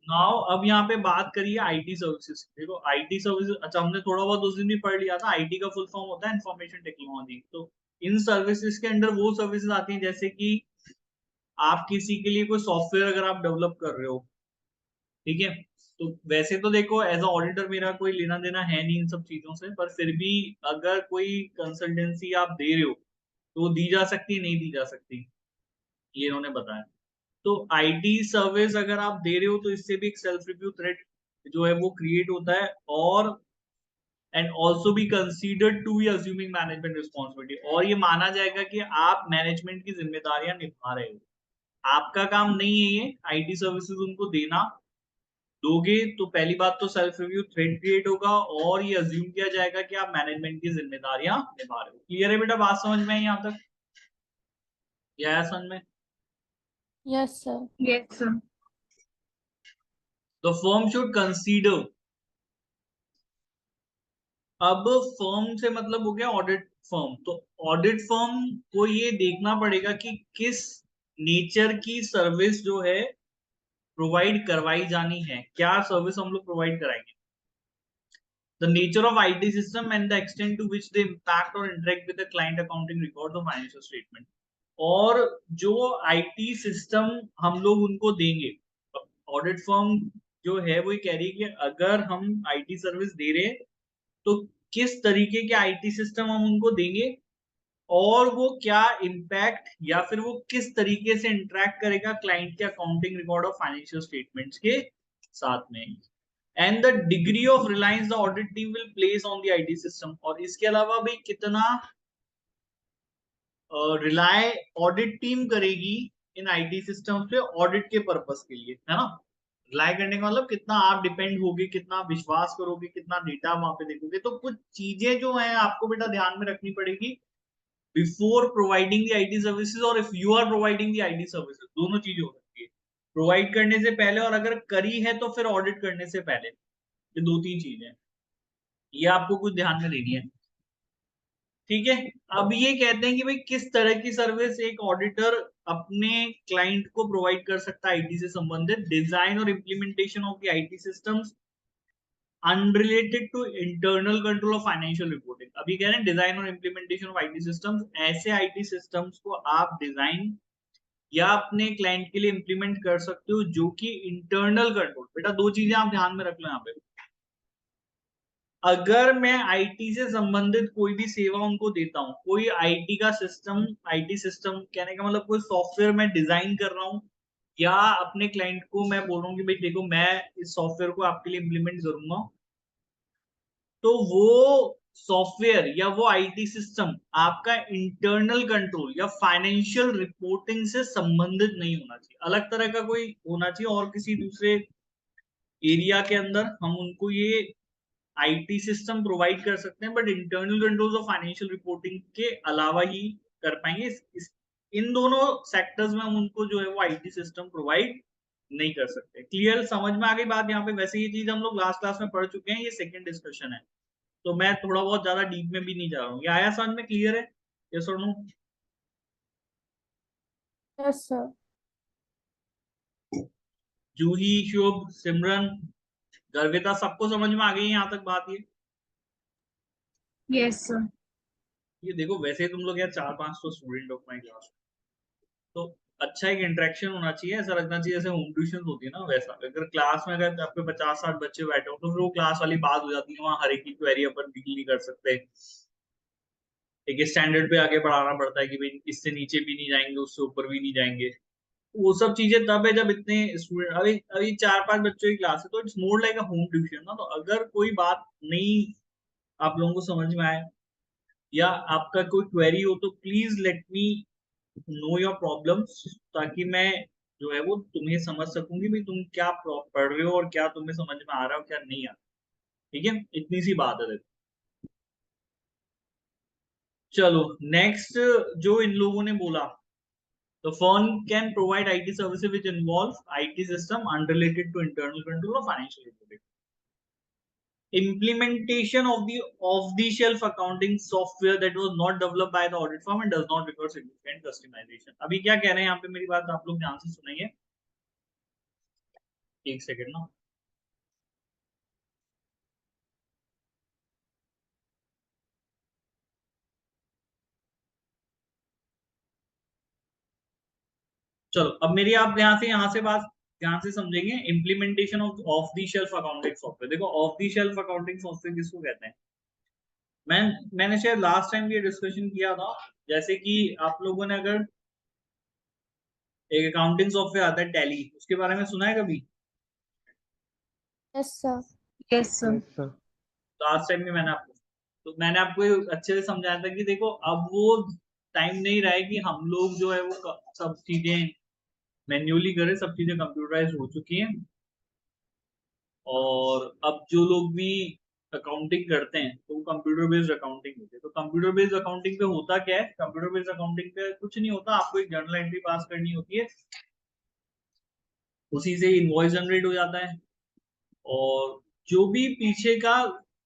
Now अब यहाँ पे बात करिए आईटी सर्विसेज। देखो आईटी सर्विसेज, अच्छा हमने थोड़ा बहुत उस दिन भी पढ़ लिया था, आईटी का फुल फॉर्म होता है इंफॉर्मेशन टेक्नोलॉजी। तो इन सर्विसेज के अंडर वो सर्विसेज आती हैं जैसे कि आप किसी के लिए कोई सॉफ्टवेयर अगर आप डेवलप कर रहे हो, ठीक है, तो वैसे तो देखो एज अ ऑडिटर मेरा कोई लेना देना है नहीं इन सब चीजों से, पर फिर भी अगर कोई कंसल्टेंसी आप दे रहे हो तो वो दी जा सकती है, नहीं दी जा सकती, ये इन्होंने बताया। तो आईटी सर्विस अगर आप दे रहे हो तो इससे भी एक सेल्फ रिव्यू थ्रेट जो है वो क्रिएट होता है, और and also be considered to be assuming management responsibility, और ये माना जाएगा कि आप मैनेजमेंट की जिम्मेदारियां निभा रहे हो। आपका काम नहीं है ये आईटी सर्विसेज उनको देना। दोगे तो पहली बात तो सेल्फ रिव्यू थ्रेड क्रिएट होगा, और ये अज्यूम किया जाएगा कि आप मैनेजमेंट की जिम्मेदारियां निभा रहे हो। क्लियर है बेटा, बात समझ में आई यहाँ तक? ये आया समझ में? Yes sir. Yes, sir. The firm should consider, अब फर्म से मतलब हो गया ऑडिट फर्म, तो ऑडिट फर्म को ये देखना पड़ेगा कि किस नेचर की सर्विस जो है प्रोवाइड करवाई जानी है, क्या सर्विस हम लोग प्रोवाइड कराएंगे। The nature of IT system and the extent to which they impact or interact with the client accounting records or financial statement. और जो IT सिस्टम हम लोग उनको देंगे, ऑडिट फर्म जो है वो कह रही है कि अगर हम IT सर्विस दे रहे हैं तो किस तरीके के IT सिस्टम हम उनको देंगे, और वो क्या इम्पैक्ट या फिर वो किस तरीके से इंटरेक्ट करेगा क्लाइंट के अकाउंटिंग रिकॉर्ड और फाइनेंशियल स्टेटमेंट्स के साथ में, and the degree of Reliance the audit team will place on the IT system. और इसके अलावा भी कितना रिलाय ऑडिट टीम करेगी इन आईटी सिस्टम पे ऑडिट के पर्पस के लिए, है ना। रिलाय करने का मतलब कितना आप डिपेंड होगे, कितना विश्वास करोगे, कितना डेटा वहां पे देखोगे। तो कुछ चीजें जो है आपको बेटा ध्यान में रखनी पड़ेगी before providing the IT services, और if you are providing the IT services, दोनों चीजें हो सकती है, प्रोवाइड करने से पहले और अगर करी है तो फिर ऑडिट करने से पहले। ये दो तीन चीजें ये आपको कुछ ध्यान में देनी है, ठीक है। अब ये कहते हैं कि भाई किस तरह की सर्विस एक ऑडिटर अपने क्लाइंट को प्रोवाइड कर सकता है आईटी से संबंधित। डिजाइन और implementation of the IT systems unrelated to internal control of financial reporting. अभी कह रहे हैं डिजाइन और इम्प्लीमेंटेशन ऑफ आईटी सिस्टम्स, ऐसे आईटी सिस्टम्स को आप डिजाइन या अपने क्लाइंट के लिए इंप्लीमेंट कर सकते हो जो कि इंटरनल कंट्रोल, बेटा दो चीजें आप ध्यान में रख लो यहाँ पे। अगर मैं आईटी से संबंधित कोई भी सेवा उनको देता हूँ, कोई आईटी का सिस्टम, आईटी सिस्टम कहने का मतलब कोई सॉफ्टवेयर मैं डिजाइन कर रहा हूँ, या अपने क्लाइंट को मैं बोल रहा हूँ कि भाई देखो मैं इस सॉफ्टवेयर को आपके लिए इंप्लीमेंट करूंगा, तो वो सॉफ्टवेयर या वो आईटी सिस्टम आपका इंटरनल कंट्रोल या फाइनेंशियल रिपोर्टिंग से संबंधित नहीं होना चाहिए, अलग तरह का कोई होना चाहिए। और किसी दूसरे एरिया के अंदर हम उनको ये आईटी सिस्टम प्रोवाइड कर सकते हैं, बट इंटरनल कंट्रोल्स और फाइनेंशियल रिपोर्टिंग के अलावा ही कर पाएंगे। इन दोनों सेक्टर्स में हम उनको जो है वो आईटी सिस्टम प्रोवाइड नहीं कर सकते। क्लियर, समझ में आ गई बात यहाँ पे? वैसे ये चीज हम लोग लास्ट क्लास में पढ़ चुके हैं, ये सेकंड डिस्कशन है, तो मैं थोड़ा बहुत ज्यादा डीप में भी नहीं जा रहा हूँ। ये आया समझ में? क्लियर है? ये सुनो, यस सर। जूही, शुभ, सिमरन, गर्विता, सबको समझ में आ गई यहाँ तक बात? Yes, sir. ये देखो वैसे ही तुम लोग यार 4-5 तो स्टूडेंट हो माई क्लास, तो अच्छा एक इंटरेक्शन होना चाहिए, ऐसा लगना चाहिए जैसे होम ट्यूशन होती है ना वैसा। अगर क्लास में अगर आपके 50-60 बच्चे बैठे हो तो फिर वो क्लास वाली बात हो जाती है, वहाँ हर एक की क्वेरी अपन डील नहीं कर सकते, एक स्टैंडर्ड पे आगे बढ़ाना पड़ता है कि भाई इससे नीचे भी नहीं जाएंगे, उससे ऊपर भी नहीं जाएंगे। वो सब चीजें तब है जब इतने स्टूडेंट, अभी अभी 4-5 बच्चों की क्लास है, तो it's more like a home tuition ना। तो अगर कोई बात नहीं आप लोगों को समझ में आए या आपका कोई क्वेरी हो तो please let me know your problems, ताकि मैं जो है वो तुम्हें समझ सकूंगी भाई तुम क्या पढ़ रहे हो और क्या तुम्हें समझ में आ रहा है और क्या नहीं आ रहा। ठीक है, इतनी सी बात है देखो। चलो नेक्स्ट, जो इन लोगों ने बोला, the firm can provide IT services which involve IT system unrelated to internal control or financial reporting. Implementation of the off-the-shelf accounting software that was not developed by the audit firm and does not require significant customization. अभी क्या कह रहे हैं यहाँ पे, मेरी बात आप लोग ध्यान से सुनेंगे। एक सेकेंड ना। चलो अब मेरी आप यहाँ से बात ध्यान से समझेंगे। Implementation of the shelf accounting software. देखो off the shelf accounting software किसको कहते हैं? मैंने शायद लास्ट टाइम ये डिस्कशन किया था। जैसे कि आप लोगों ने अगर एक अकाउंटिंग सॉफ्टवेयर आता है टैली, उसके बारे में सुना है कभी? Yes sir. Yes sir. Last time भी मैंने आपको अच्छे से समझाया था कि देखो अब वो टाइम नहीं रहा है कि हम लोग जो है वो सब चीजें मैन्युअली करें, सब चीजें कंप्यूटराइज हो चुकी हैं। और अब जो लोग भी अकाउंटिंग करते हैं तो वो कंप्यूटर बेस्ड अकाउंटिंग होती है। तो कंप्यूटर बेस्ड अकाउंटिंग पे होता क्या है? कंप्यूटर बेस्ड अकाउंटिंग पे कुछ नहीं होता, आपको एक जर्नल एंट्री पास करनी होती है, उसी से इनवॉइस जनरेट हो जाता है। और जो भी पीछे का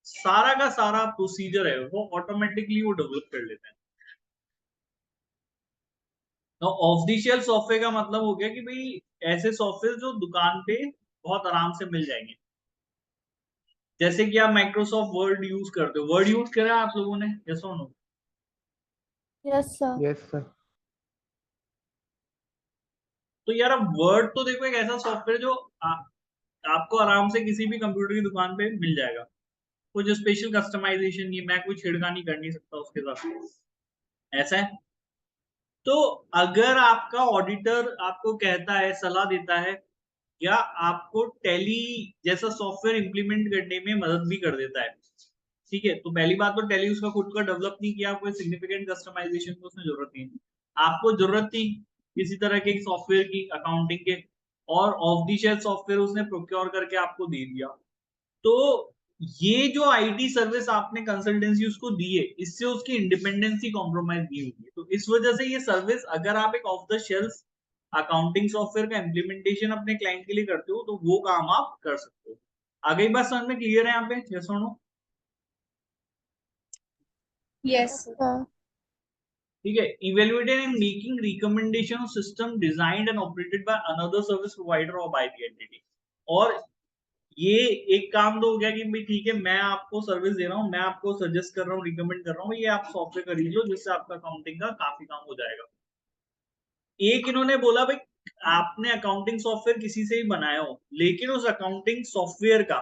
सारा प्रोसीजर है वो ऑटोमेटिकली वो डेवलप कर लेते हैं। तो ऑफ द शेल्फ सॉफ्टवेयर का मतलब हो गया कि भाई ऐसे सॉफ्टवेयर जो दुकान पे बहुत आराम से मिल जाएंगे। जैसे कि आप माइक्रोसॉफ्ट वर्ड यूज करते हो, वर्ड यूज करा आप लोगों ने? यस और no? Yes sir. Yes sir. तो यार अब वर्ड तो देखो एक ऐसा सॉफ्टवेयर जो आपको आराम से किसी भी कंप्यूटर की दुकान पे मिल जाएगा। कुछ स्पेशल कस्टमाइजेशन नहीं, मैं कोई छेड़खानी कर नहीं सकता उसके साथ, ऐसा है। तो अगर आपका ऑडिटर आपको कहता है, सलाह देता है, या आपको टैली जैसा सॉफ्टवेयर इंप्लीमेंट करने में मदद भी कर देता है, ठीक है, तो पहली बात तो टैली उसका खुद का डेवलप नहीं किया, कोई सिग्निफिकेंट कस्टमाइजेशन को उसमें जरूरत नहीं है। आपको जरूरत थी किसी तरह के सॉफ्टवेयर की अकाउंटिंग के, और ऑफ द शेल्फ सॉफ्टवेयर उसने प्रोक्योर करके आपको दे दिया। तो ये जो आईटी सर्विस आपने कंसल्टेंसी उसको दी है, इससे उसकी इंडिपेंडेंसी कॉम्प्रोमाइज नहीं होगी। तो इस वजह से ये सर्विस, अगर आप एक of the shelf accounting software का इम्प्लीमेंटेशन अपने क्लाइंट के लिए करते हो तो वो काम आप कर सकते हो। आगे बात समझ में क्लियर है यहाँ पे? यस और नो? Yes sir. ठीक है। Evaluated and making recommendation system designed and operated by another service provider और बाय द एंटिटी। और ये एक काम तो हो गया कि भाई ठीक है, मैं आपको सर्विस दे रहा हूँ, मैं आपको सजेस्ट कर रहा हूँ, रिकमेंड कर रहा हूँ, ये आप सॉफ्टवेयर खरीद लो जिससे आपका अकाउंटिंग का काफी काम हो जाएगा। एक इन्होंने बोला भाई आपने अकाउंटिंग सॉफ्टवेयर किसी से ही बनाया हो, लेकिन उस अकाउंटिंग सॉफ्टवेयर का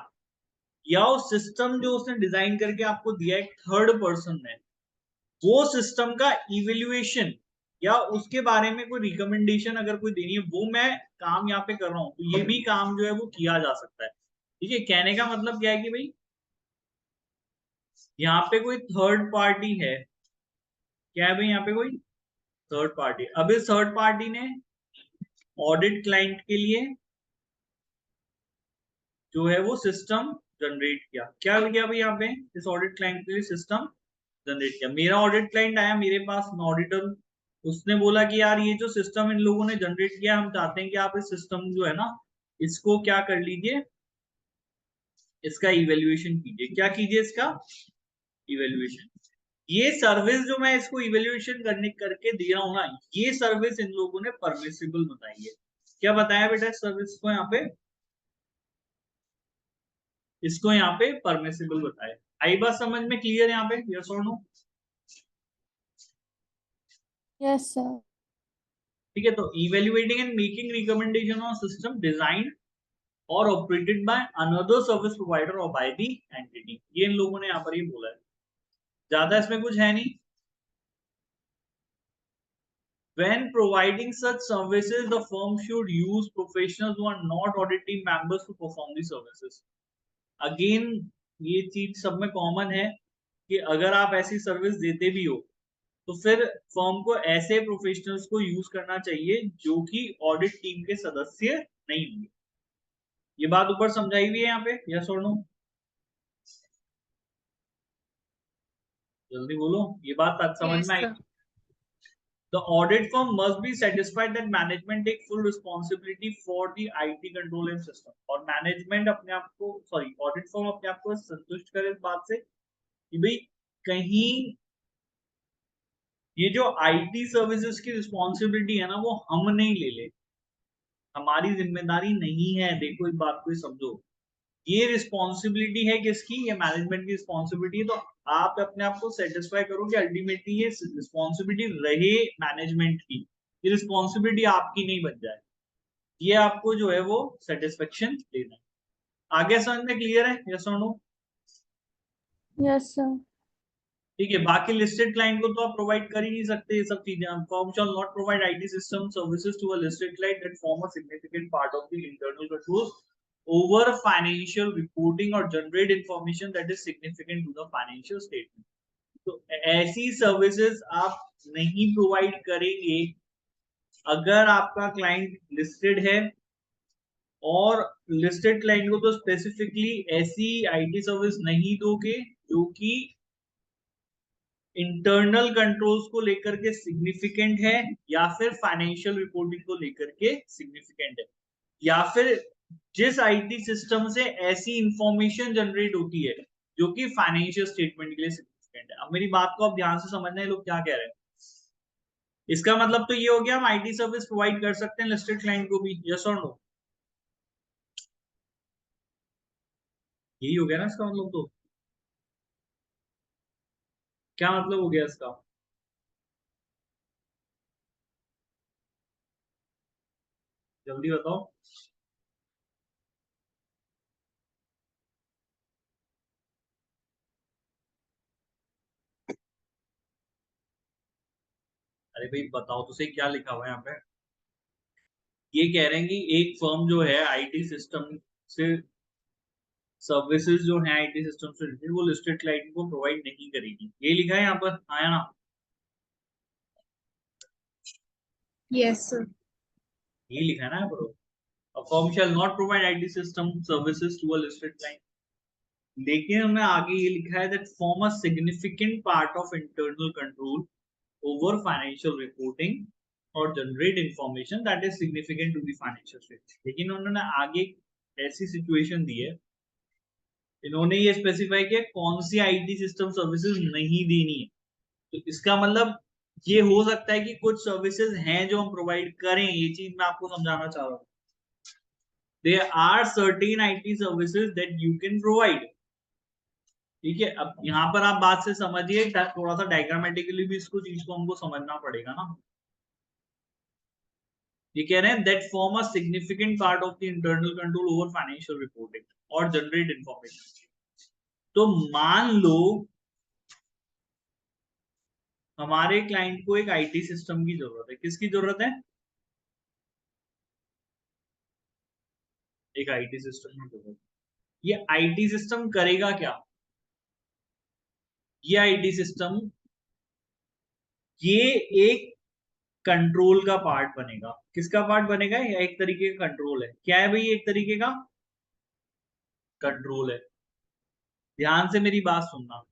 या उस सिस्टम जो उसने डिजाइन करके आपको दिया एक थर्ड पर्सन ने, वो सिस्टम का इवेल्युएशन या उसके बारे में कोई रिकमेंडेशन अगर कोई देनी है, वो मैं काम यहाँ पे कर रहा हूँ, तो ये भी काम जो है वो किया जा सकता है। ठीक है, कहने का मतलब क्या है कि भाई यहाँ पे कोई थर्ड पार्टी है। क्या है भाई? यहाँ पे कोई थर्ड पार्टी। अब इस थर्ड पार्टी ने ऑडिट क्लाइंट के लिए जो है वो सिस्टम जनरेट किया। क्या किया भाई यहाँ पे? इस ऑडिट क्लाइंट के लिए सिस्टम जनरेट किया। मेरा ऑडिट क्लाइंट आया मेरे पास, ऑडिटर, उसने बोला कि यार ये जो सिस्टम इन लोगों ने जनरेट किया, हम चाहते हैं कि आप इस सिस्टम जो है ना, इसको क्या कर लीजिए, इसका इवेल्युएशन कीजिए। क्या कीजिए? इसका इवेल्युएशन। ये सर्विस जो मैं इसको इवेल्युएशन करके दे रहा हूं ना, ये सर्विस इन लोगों ने परमिसिबल बताई है। क्या बताया बेटा इस सर्विस को? यहाँ पे इसको यहाँ पे परमिसिबल बताया। आई बात समझ में क्लियर यहाँ पे? यस और नो? Yes sir. ठीक है, तो evaluating and making recommendation on system design और operated by another service provider और बाय द एंटिटी, ये इन लोगों ने यहाँ पर ही बोला है, ज्यादा इसमें कुछ है नहीं। When providing such services, the firm should use professionals who are not audit team members to perform the services. Again, ये चीज सब में कॉमन है कि अगर आप ऐसी सर्विस देते भी हो तो फिर फर्म को ऐसे प्रोफेशनल्स को यूज करना चाहिए जो कि ऑडिट टीम के सदस्य नहीं होंगे। ये बात ऊपर समझाई हुई है यहाँ पे? यस और नो? जल्दी बोलो, ये बात समझ में आई? The audit firm must be satisfied that management take full responsibility for the IT control and system। और मैनेजमेंट अपने आप को, सॉरी, ऑडिट फर्म अपने आप को संतुष्ट करे इस बात से कि भाई कहीं ये जो आईटी सर्विसेज की रिस्पॉन्सिबिलिटी है ना, वो हम नहीं ले ले। हमारी जिम्मेदारी नहीं है। देखो इस बात को समझो, ये रिस्पॉन्सिबिलिटी है किसकी, ये मैनेजमेंट की रिस्पॉन्सिबिलिटी है। तो आप अपने आप को सेटिस्फाई करो कि अल्टीमेटली ये रिस्पॉन्सिबिलिटी रहे मैनेजमेंट की, ये रिस्पॉन्सिबिलिटी आपकी नहीं बन जाए। ये आपको जो है वो सेटिस्फेक्शन देना है। आगे समझ में क्लियर है? यस और नो? Yes, sir. ठीक है। बाकी लिस्टेड क्लाइंट को तो आप प्रोवाइड कर ही नहीं सकते ये सब चीजें। Firm shall not provide IT system services to a listed client that form a significant part of the internal controls over financial reporting और generate information that is significant to the financial statement. तो ऐसी services आप नहीं provide करेंगे अगर आपका client listed है, और लिस्टेड क्लाइंट को तो स्पेसिफिकली ऐसी आईटी सर्विस नहीं दोगे जो कि इंटरनल कंट्रोल्स को लेकर के सिग्निफिकेंट है, या फिर फाइनेंशियल रिपोर्टिंग को लेकर के सिग्निफिकेंट है, या फिर जिस आईटी सिस्टम से ऐसी इंफॉर्मेशन जनरेट होती है जो कि फाइनेंशियल स्टेटमेंट के लिए सिग्निफिकेंट है। अब मेरी बात को आप ध्यान से समझना है लोग क्या कह रहे हैं। इसका मतलब तो ये हो गया हम आईटी सर्विस प्रोवाइड कर सकते हैं लिस्टेड क्लाइंट को भी, यस और नो? यही हो गया ना इसका मतलब। तो क्या मतलब हो गया इसका? जल्दी बताओ। अरे भाई बताओ तो सही, क्या लिखा हुआ है यहाँ पे? ये कह रहे हैं कि एक फर्म जो है आईटी सिस्टम से सर्विसेज जो है आईटी सिस्टम से रिलेटेड वो लिस्टेड क्लाइंट को प्रोवाइड नहीं करेगी। ये लिखा है यहाँ पर, आया ना? Yes, sir. ये लिखा है ना यहाँ पर। A firm shall not provide IT system services to a listed client. लेकिन हमने आगे ये लिखा है that form a significant part of internal control over financial reporting or generate information that is significant to the financial statement. लेकिन उन्होंने आगे ऐसी सिचुएशन दी है, इन्होंने ये स्पेसिफाई किया कौन सी आईटी सिस्टम सर्विसेज नहीं देनी है। तो इसका मतलब ये हो सकता है कि कुछ सर्विसेज हैं जो हम प्रोवाइड करें, ये चीज मैं आपको समझाना चाह रहा हूँ। There are certain IT services that you can provide. ठीक है, अब यहाँ पर आप बात से समझिए, थोड़ा सा डायग्रामेटिकली भी इसको चीज को हमको समझना पड़ेगा ना। ये कह रहे हैं that form a significant part of the internal control over financial reporting और generate information। तो मान लो हमारे क्लाइंट को एक आईटी सिस्टम की जरूरत है। किसकी जरूरत है? एक आईटी सिस्टम की जरूरत है। ये आईटी सिस्टम करेगा क्या? ये आईटी सिस्टम ये एक कंट्रोल का पार्ट बनेगा। किसका पार्ट बनेगा? या एक तरीके का कंट्रोल है। क्या है भाई? एक तरीके का कंट्रोल है। ध्यान से मेरी बात सुनना,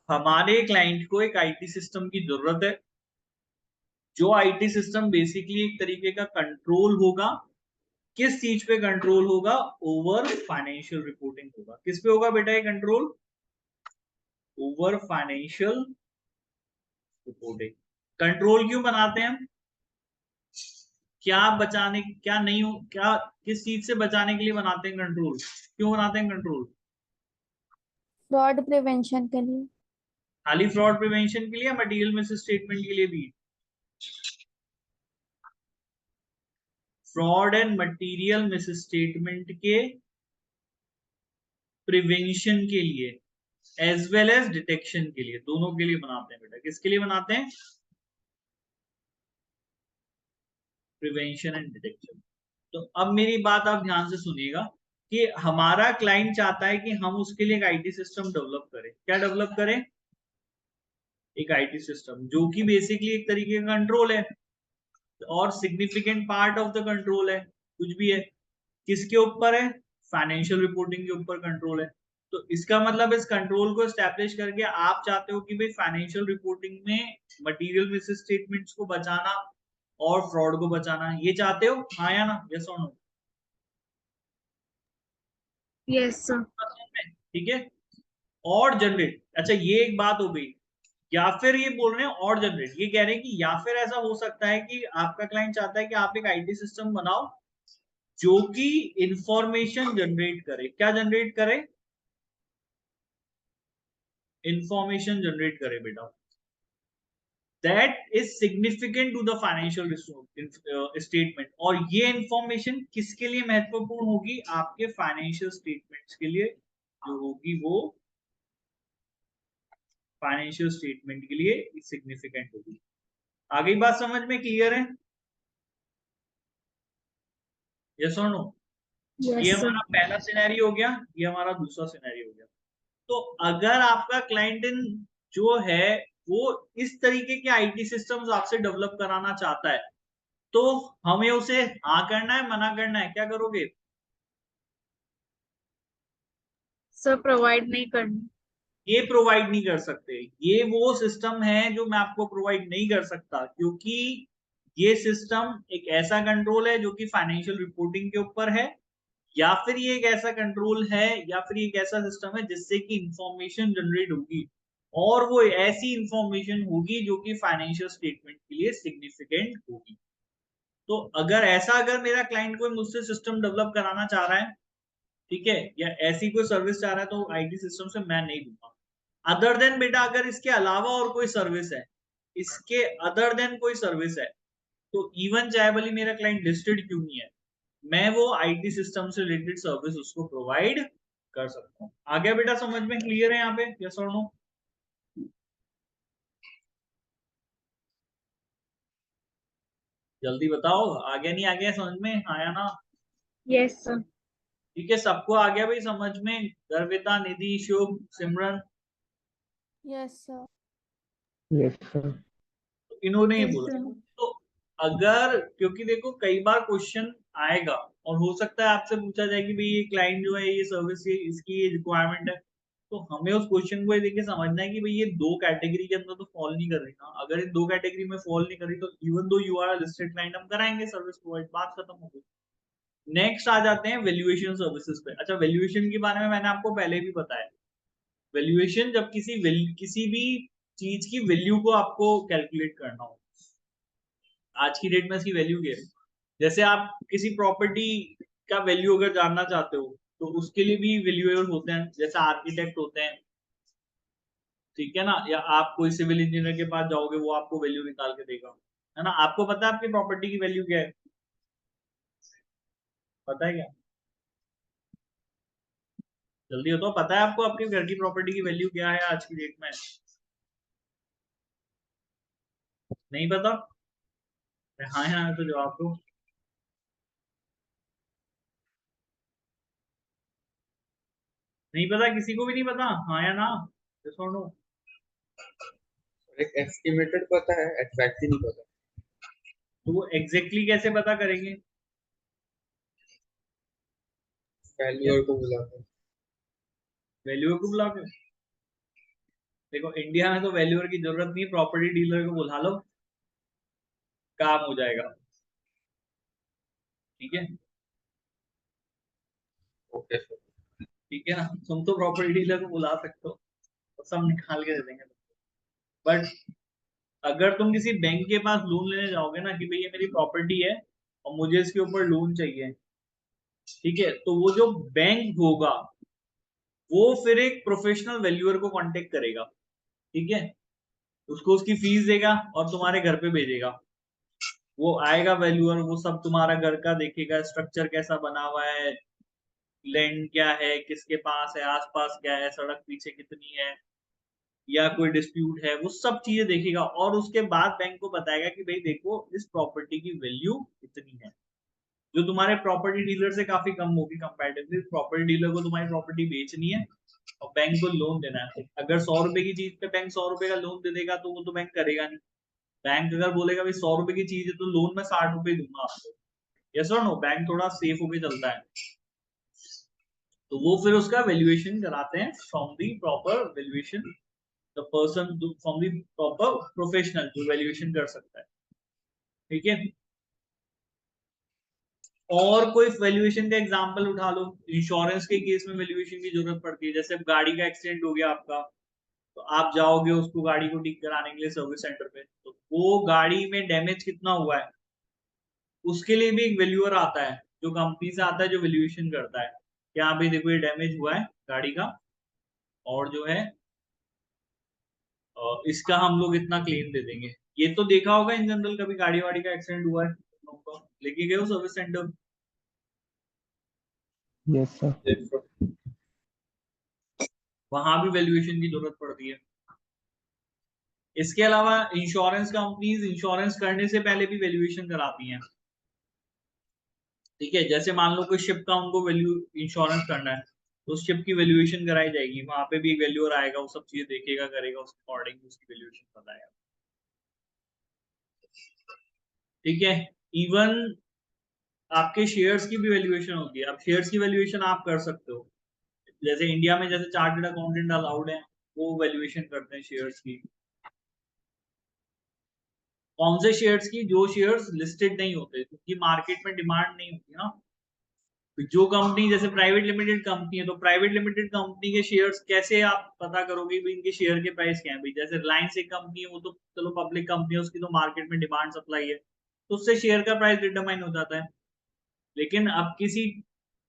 हमारे क्लाइंट को एक आईटी सिस्टम की जरूरत है, जो आईटी सिस्टम बेसिकली एक तरीके का कंट्रोल होगा। किस चीज पे कंट्रोल होगा? ओवर फाइनेंशियल रिपोर्टिंग होगा। किस पे होगा बेटा ये control? Over financial reporting. Control क्यों बनाते हैं हम? क्या बचाने, क्या नहीं हो, क्या किस चीज से बचाने के लिए बनाते हैं कंट्रोल? क्यों बनाते हैं कंट्रोल? फ्रॉड प्रिवेंशन के लिए। खाली फ्रॉड प्रिवेंशन के लिए, मटेरियल मिस स्टेटमेंट के लिए भी? Fraud and material miss statement के प्रिवेंशन के लिए एज वेल एज डिटेक्शन के लिए, दोनों के लिए बनाते हैं बेटा। किसके लिए बनाते हैं? Prevention and detection. तो अब मेरी बात आप ध्यान से सुनिएगा कि हमारा क्लाइंट चाहता है कि हम उसके लिए एक आईटी सिस्टम डेवलप करें। क्या डेवलप करें? एक आईटी सिस्टम जो कि बेसिकली एक तरीके का कंट्रोल है और significant part of the control है। कुछ भी है, किसके ऊपर है? फाइनेंशियल रिपोर्टिंग के ऊपर कंट्रोल है। तो इसका मतलब इस कंट्रोल को एस्टैब्लिश करके आप चाहते हो कि भाई फाइनेंशियल रिपोर्टिंग में मटेरियल मिस स्टेटमेंट्स को बचाना और फ्रॉड को बचाना, ये चाहते हो? हाँ या ना? यस और नो? Yes, sir. ठीक है। और जनरेट, अच्छा ये एक बात हो गई। या फिर ये बोल रहे हैं और जनरेट, ये कह रहे हैं कि या फिर ऐसा हो सकता है कि आपका क्लाइंट चाहता है कि आप एक आईटी सिस्टम बनाओ जो कि इंफॉर्मेशन जनरेट करे। क्या जनरेट करे? इंफॉर्मेशन जनरेट करे बेटा, that is significant to the financial statement. और ये इंफॉर्मेशन किसके लिए महत्वपूर्ण होगी? आपके फाइनेंशियल स्टेटमेंट्स के लिए जो होगी वो फाइनेंशियल स्टेटमेंट के लिए सिग्निफिकेंट होगी। आगे बात समझ में क्लियर है? यस और नो? ये Yes, sir. हमारा पहला सिनेरियो हो गया, ये हमारा दूसरा सिनेरियो हो गया। तो अगर आपका क्लाइंट इन जो है वो इस तरीके के आईटी सिस्टम्स आपसे डेवलप कराना चाहता है, तो हमें उसे हाँ करना है, मना करना है? क्या करोगे? Sir, provide नहीं करनी। ये प्रोवाइड नहीं कर सकते। ये वो सिस्टम है जो मैं आपको प्रोवाइड नहीं कर सकता, क्योंकि ये सिस्टम एक ऐसा कंट्रोल है जो कि फाइनेंशियल रिपोर्टिंग के ऊपर है, या फिर ये एक ऐसा कंट्रोल है, या फिर एक ऐसा सिस्टम है जिससे कि इंफॉर्मेशन जनरेट होगी, और वो ऐसी इंफॉर्मेशन होगी जो कि फाइनेंशियल स्टेटमेंट के लिए सिग्निफिकेंट होगी। तो अगर मेरा क्लाइंट कोई मुझसे सिस्टम डेवलप कराना चाह रहा है, ठीक है, या ऐसी कोई सर्विस चाह रहा है, तो आईटी सिस्टम से मैं नहीं दूंगा। अदर देन बेटा, अगर इसके अलावा और कोई सर्विस है, इसके अदर देन कोई सर्विस है, तो इवन चाहे भले मेरा क्लाइंट लिस्टेड क्यों नहीं है, मैं वो आईटी सिस्टम से रिलेटेड सर्विस उसको प्रोवाइड कर सकता हूँ। आ गया बेटा समझ में? क्लियर है यहाँ पे? यस और नो? जल्दी बताओ, आ गया नहीं आ गया समझ में? आया ना? Yes, sir. ठीक है, सबको आ गया भाई समझ में? गर्विता, निधि, शुभ, सिमरन? Yes, sir. Yes sir. इन्होंने ही Yes, बोला। sir. तो अगर, क्योंकि देखो कई बार क्वेश्चन आएगा और हो सकता है आपसे पूछा जाए कि भाई ये क्लाइंट जो है ये सर्विस इसकी ये रिक्वायरमेंट है, तो हमें उस क्वेश्चन को ये देख के समझना है कि भाई ये दो कैटेगरी के अंदर तो फॉल नहीं कर रही ना। अगर इन दो कैटेगरी में फॉल नहीं कर रही, तो even though you are listed client, हम कराएंगे सर्विस प्रोवाइड, बात खत्म हो गई। नेक्स्ट आ जाते हैं वैल्यूएशन सर्विसेज पे। अच्छा, वैल्यूएशन के बारे में मैंने आपको पहले भी बताया। वैल्यूएशन जब किसी भी चीज की वैल्यू को आपको कैलकुलेट करना हो, आज की डेट में इसकी वैल्यू क्या है? जैसे आप किसी प्रॉपर्टी का वैल्यू अगर जानना चाहते हो, तो उसके लिए भी वैल्यूएबल होते हैं, जैसे आर्किटेक्ट होते हैं, ठीक है ना, या आप कोई सिविल इंजीनियर के पास जाओगे, वो आपको वैल्यू निकाल के देगा, है ना? आपको पता है आपकी प्रॉपर्टी की वैल्यू क्या है? पता है क्या? जल्दी हो, तो पता है आपको आपके घर की प्रॉपर्टी की वैल्यू क्या है आज की डेट में? नहीं पता? हाँ हाँ, तो जवाब दो। नहीं पता? किसी को भी नहीं पता? हाँ या ना? सुनो, एक एस्टिमेटेड पता है, एग्जैक्टली नहीं पता। तो वो एग्जैक्टली कैसे पता करेंगे? वैल्यूअर को बुलाते हैं। वैल्यूअर को बुला के? देखो इंडिया में तो वैल्यूअर की जरूरत नहीं, प्रॉपर्टी डीलर को बुला लो, काम हो जाएगा, ठीक है? Okay sir. ठीक है ना, तुम तो प्रॉपर्टी डीलर को बुला सकते हो, तो सब निकाल के दे देंगे। बट अगर तुम किसी बैंक के पास लोन लेने जाओगे ना कि भाई ये मेरी प्रॉपर्टी है और मुझे इसके ऊपर लोन चाहिए, ठीक है, तो वो जो बैंक होगा वो फिर एक प्रोफेशनल वैल्यूअर को कांटेक्ट करेगा, ठीक है, उसको उसकी फीस देगा और तुम्हारे घर पे भेजेगा। वो आएगा वैल्यूअर, वो सब तुम्हारा घर का देखेगा, स्ट्रक्चर कैसा बना हुआ है, लैंड क्या है, किसके पास है, आसपास क्या है, सड़क पीछे कितनी है, या कोई डिस्प्यूट है, वो सब चीजें देखेगा, और उसके बाद बैंक को बताएगा कि भाई देखो इस प्रॉपर्टी की वैल्यू इतनी है, जो तुम्हारे प्रॉपर्टी डीलर से काफी कम होगी कंपैरेटिवली। प्रॉपर्टी डीलर को तुम्हारी प्रॉपर्टी बेचनी है और बैंक को लोन देना है। अगर 100 रुपए की चीज पे बैंक 100 रुपए का लोन दे देगा, तो वो तो बैंक करेगा नहीं। बैंक अगर बोलेगा भाई 100 रुपए की चीज है तो लोन में 60 रुपए दूंगा आपको, यस और नो, बैंक थोड़ा सेफ होके चलता है। तो वो फिर उसका वैल्यूएशन कराते हैं from the proper valuation, the person from the proper professional जो वैल्यूएशन कर सकता है, ठीक है? और कोई वैल्यूएशन का एग्जांपल उठा लो। इंश्योरेंस के केस में वैल्यूएशन की जरूरत पड़ती है, जैसे गाड़ी का एक्सीडेंट हो गया आपका, तो आप जाओगे उसको गाड़ी को ठीक कराने के लिए सर्विस सेंटर पे, तो वो गाड़ी में डैमेज कितना हुआ है उसके लिए भी एक वैल्यूअर आता है, जो कंपनी से आता है, जो वैल्यूएशन करता है, यहाँ पे देखो ये डैमेज हुआ है गाड़ी का, और जो है इसका हम लोग इतना क्लेम दे देंगे। ये तो देखा होगा इन जनरल, कभी गाड़ी वाड़ी का एक्सीडेंट हुआ है, लेके गए हो सर्विस सेंटर? Yes sir. वहां भी वैल्यूएशन की जरूरत पड़ती है। इसके अलावा इंश्योरेंस कंपनीज इंश्योरेंस करने से पहले भी वैल्यूएशन कराती हैं। ठीक है, जैसे मान लो कोई शिप का उनको वैल्यू इंश्योरेंस करना है, तो उस शिप की वैल्यूएशन कराई जाएगी, वहां पे भी एक वैल्यूअर आएगा, वो सब चीजें देखेगा, करेगा, उसके अकॉर्डिंग उसकी वैल्यूएशन बताएगा। ठीक है, इवन आपके शेयर्स की भी वैल्यूएशन होती है। अब शेयर्स की वैल्यूएशन आप कर सकते हो, जैसे इंडिया में जैसे चार्टर्ड अकाउंटेंट अलाउड है, वो वैल्यूएशन करते हैं शेयर्स की। कौन से शेयर्स की? जो शेयर्स लिस्टेड नहीं होते, क्योंकि मार्केट में डिमांड नहीं होती ना। जो कंपनी जैसे प्राइवेट लिमिटेड कंपनी है, तो प्राइवेट लिमिटेड कंपनी के शेयर्स कैसे आप पता करोगे भी इनके शेयर के प्राइस क्या है? भाई जैसे रिलायंस एक कंपनी है, वो तो चलो पब्लिक कंपनी है, उसकी तो मार्केट में डिमांड सप्लाई है, तो उससे शेयर का प्राइस डिटरमाइन हो जाता है। लेकिन अब किसी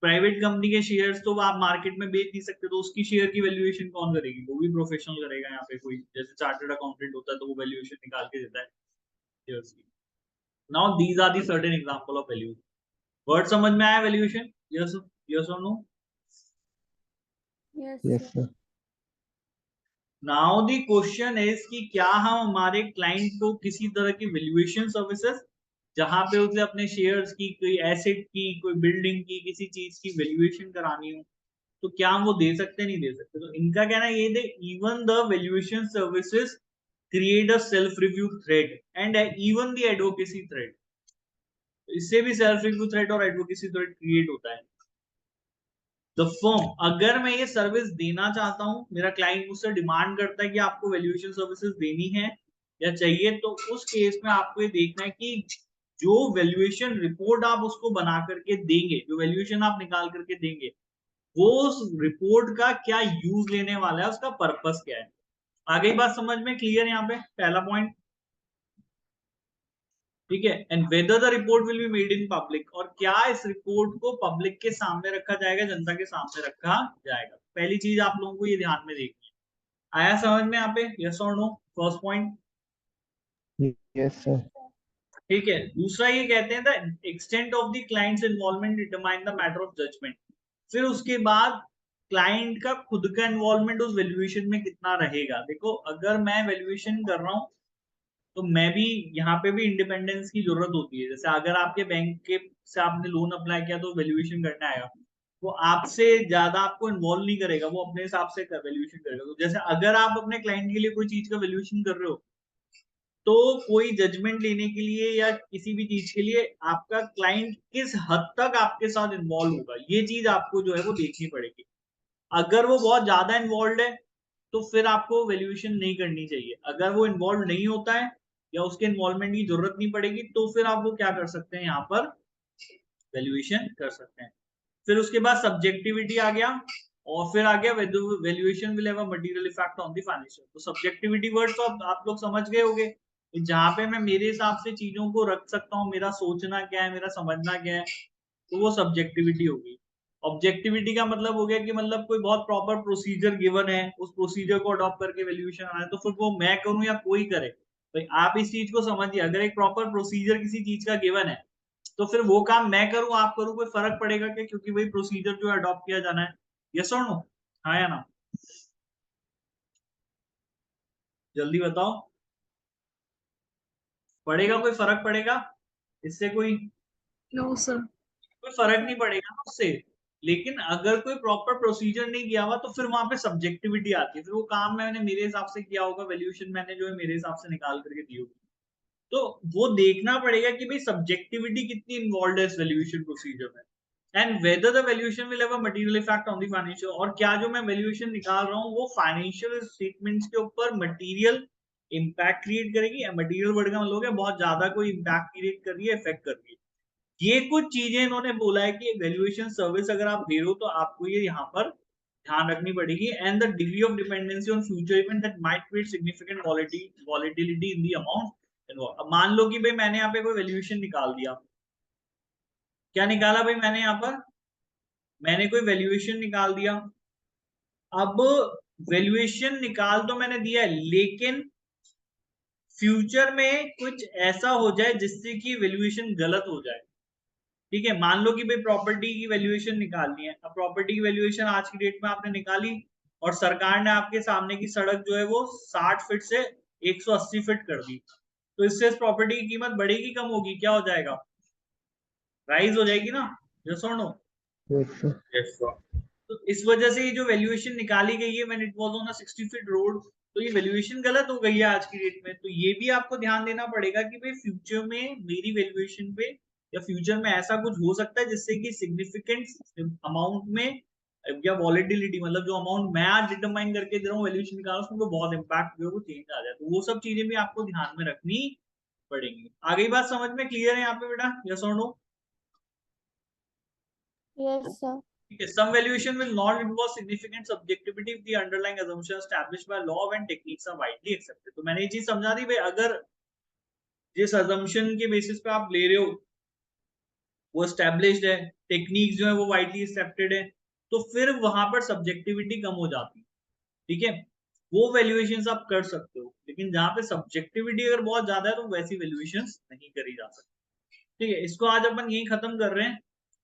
प्राइवेट कंपनी के शेयर्स तो आप मार्केट में बेच नहीं सकते, तो उसकी शेयर की वैल्यूएशन कौन करेगी? वो भी प्रोफेशनल करेगा। यहाँ पे कोई जैसे चार्टर्ड अकाउंटेंट होता है, तो वो वैल्यूएशन निकाल के देता है शेयर्स की। Now these are the certain example of value. Word समझ में आया? वैल्यूएशन, यस यस और no? Yes, yes sir. Sir. Now the question is कि क्या हम हमारे क्लाइंट को किसी तरह की वैल्यूएशन सर्विसेज, जहां पे उसे अपने शेयर्स की, कोई एसेट की, कोई बिल्डिंग की, किसी चीज की वैल्यूएशन करानी हो, तो क्या हम वो दे सकते नहीं दे सकते? तो इनका कहना ये they, even the valuation services create a self review threat and even the advocacy threat. इससे भी सेल्फ रिव्यू थ्रेड और एडवोकेसी थ्रेड क्रिएट होता है। द फर्म, अगर मैं ये सर्विस देना चाहता हूं, मेरा क्लाइंट मुझसे डिमांड करता है कि आपको वैल्यूएशन सर्विसेज देनी है या चाहिए, तो उस केस में आपको ये देखना है कि जो वैल्यूएशन रिपोर्ट आप उसको बना करके देंगे, जो वैल्यूएशन आप निकाल करके देंगे, वो उस रिपोर्ट का क्या यूज लेने वाला है, उसका पर्पस क्या है। आगे बात समझ में क्लियर? यहाँ पे पहला पॉइंट, ठीक है। And whether the report will be made in public, और क्या इस रिपोर्ट को पब्लिक के सामने रखा जाएगा, जनता के सामने रखा जाएगा। पहली चीज आप लोगों को ये ध्यान में देखनी है। आया समझ में यहाँ पे? यस और no? First point, yes sir. ठीक है। दूसरा ये कहते हैं the extent of the clients involvement determine the matter of judgement. फिर उसके बाद क्लाइंट का खुद का इन्वॉल्वमेंट उस वैल्यूएशन में कितना रहेगा। देखो, अगर मैं वैल्यूएशन कर रहा हूँ, तो मैं भी यहाँ पे भी इंडिपेंडेंस की जरूरत होती है। जैसे अगर आपके बैंक के से आपने लोन अप्लाई किया, तो वैल्यूएशन करने आएगा, वो आपसे ज्यादा आपको इन्वॉल्व नहीं करेगा, वो अपने हिसाब से वैल्यूएशन करेगा। तो जैसे अगर आप अपने क्लाइंट के लिए कोई चीज का वैल्यूएशन कर रहे हो, तो कोई जजमेंट लेने के लिए या किसी भी चीज के लिए आपका क्लाइंट किस हद तक आपके साथ इन्वॉल्व होगा, ये चीज आपको जो है वो देखनी पड़ेगी। अगर वो बहुत ज्यादा इन्वॉल्व है, तो फिर आपको वैल्यूएशन नहीं करनी चाहिए। अगर वो इन्वॉल्व नहीं होता है या उसके इन्वॉल्वमेंट की जरूरत नहीं पड़ेगी, तो फिर आप वो क्या कर सकते हैं, यहाँ पर वैल्यूएशन कर सकते हैं। फिर उसके बाद सब्जेक्टिविटी आ गया, और फिर आ गया valuation will have a material effect on the financial. तो सब्जेक्टिविटी वर्ड तो आप लोग समझ गए होंगे, जहां पे मैं मेरे हिसाब से चीजों को रख सकता हूँ, मेरा सोचना क्या है, मेरा समझना क्या है, तो वो सब्जेक्टिविटी होगी। ऑब्जेक्टिविटी का मतलब हो गया कि मतलब कोई बहुत प्रॉपर प्रोसीजर गिवन है, उस प्रोसीजर को अडॉप्ट करके वैल्यूएशन आना है, तो फिर वो मैं करूं या कोई करे, भाई आप इस चीज को समझिए। अगर एक प्रॉपर प्रोसीजर किसी चीज का गिवन है, तो फिर वो काम मैं करूं आप करूं, कोई फर्क पड़ेगा क्या? क्योंकि वही प्रोसीजर जो है अडॉप्ट किया जाना है। यस और नो? हाँ या ना? जल्दी बताओ, पड़ेगा? कोई फर्क पड़ेगा इससे? कोई नो सर। कोई फर्क नहीं पड़ेगा ना उससे। लेकिन अगर कोई प्रॉपर प्रोसीजर नहीं किया हुआ, तो फिर वहां पे सब्जेक्टिविटी आती है। फिर वो काम मैंने मेरे हिसाब से किया होगा, वैल्यूएशन मैंने जो है मेरे हिसाब से निकाल करके दी होगी, तो वो देखना पड़ेगा कि भाई सब्जेक्टिविटी कितनी इन्वॉल्व है इस वैल्यूएशन प्रोसीजर में, and whether the valuation will have a material effect on the financial. और क्या जो मैं वैल्यूएशन निकाल रहा हूँ, वो फाइनेंशियल स्टेटमेंट्स के ऊपर मटेरियल इम्पैक्ट क्रिएट करेगी। मटेरियल वर्ड का मतलब है बहुत ज्यादा कोई इम्पैक्ट क्रिएट कर रही है, इफेक्ट कर रही है। ये कुछ चीजें इन्होंने बोला है कि वैल्यूएशन सर्विस अगर आप दे रहे हो, तो आपको ये यहाँ पर ध्यान रखनी पड़ेगी। And the degree of dependency on future event that might create significant volatility in the amount involve. अब मान लो कि भाई मैंने यहाँ पे कोई वैल्यूएशन निकाल दिया, क्या निकाला भाई मैंने यहाँ पर, मैंने कोई वैल्यूएशन निकाल दिया। अब वैल्यूएशन निकाल तो मैंने दिया है, लेकिन फ्यूचर में कुछ ऐसा हो जाए जिससे कि वैल्यूएशन गलत हो जाए। ठीक है, मान लो कि भाई प्रॉपर्टी की वैल्यूएशन निकालनी है। अब प्रॉपर्टी की वैल्यूएशन आज की डेट में आपने निकाली और सरकार ने आपके सामने की सड़क जो है वो 60 फीट से 180 फीट कर दी, तो इससे इस प्रॉपर्टी की कीमत बढ़ेगी कम होगी, क्या हो जाएगा, राइज हो जाएगी ना, यस और no. Yes, sir. Yes, sir. तो इस वजह से ये जो वैल्यूएशन निकाली गई है when it was on a 60 feet road, तो ये वैल्यूएशन गलत हो गई है आज की डेट में। तो ये भी आपको ध्यान देना पड़ेगा कि भाई फ्यूचर में मेरी वैल्यूएशन पे या फ्यूचर में ऐसा कुछ हो सकता है जिससे कि सिग्निफिकेंट अमाउंट में या वॉलेटिलिटी, मतलब जो अमाउंट मैं आज डिटरमाइन करके दे रहा हूँ वैल्यूएशन निकाल उसमें बहुत इंपैक्ट जो है वो चेंज आ जाए। तो वो सब चीजें भी आपको ध्यान में रखनी पड़ेंगी। आगे बात समझ में क्लियर है यहाँ पे बेटा, यस और no? Yes, sir. Okay, some valuation will not involve significant subjectivity if the underlying assumptions established by law and techniques are widely accepted। तो मैंने ये चीज समझा दी भाई, अगर जिस assumption के बेसिस पे आप ले रहे हो वो established है, टेक्निक जो है वो widely accepted है, तो फिर वहां पर सब्जेक्टिविटी कम हो जाती है। ठीक है, वो वैल्यूएशंस आप कर सकते हो, लेकिन जहां पे सब्जेक्टिविटी अगर बहुत ज्यादा है तो वैसी वैल्यूएशंस नहीं करी जा सकती। ठीक है, इसको आज अपन यही खत्म कर रहे हैं।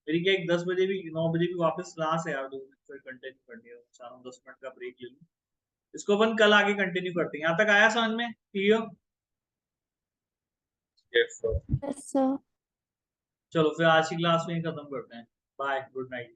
मेरी क्या 10 बजे भी 9 बजे भी वापस क्लास है यार, 2 मिनट फिर कंटिन्यू करनी है, चाह रहा हूँ 10 मिनट का ब्रेक ले लूँ। इसको अपन कल आगे कंटिन्यू करते हैं। यहाँ तक आया समझ में, clear? Yes, sir. Yes, sir. चलो फिर आज की क्लास में ही खत्म करते हैं। Bye, good night.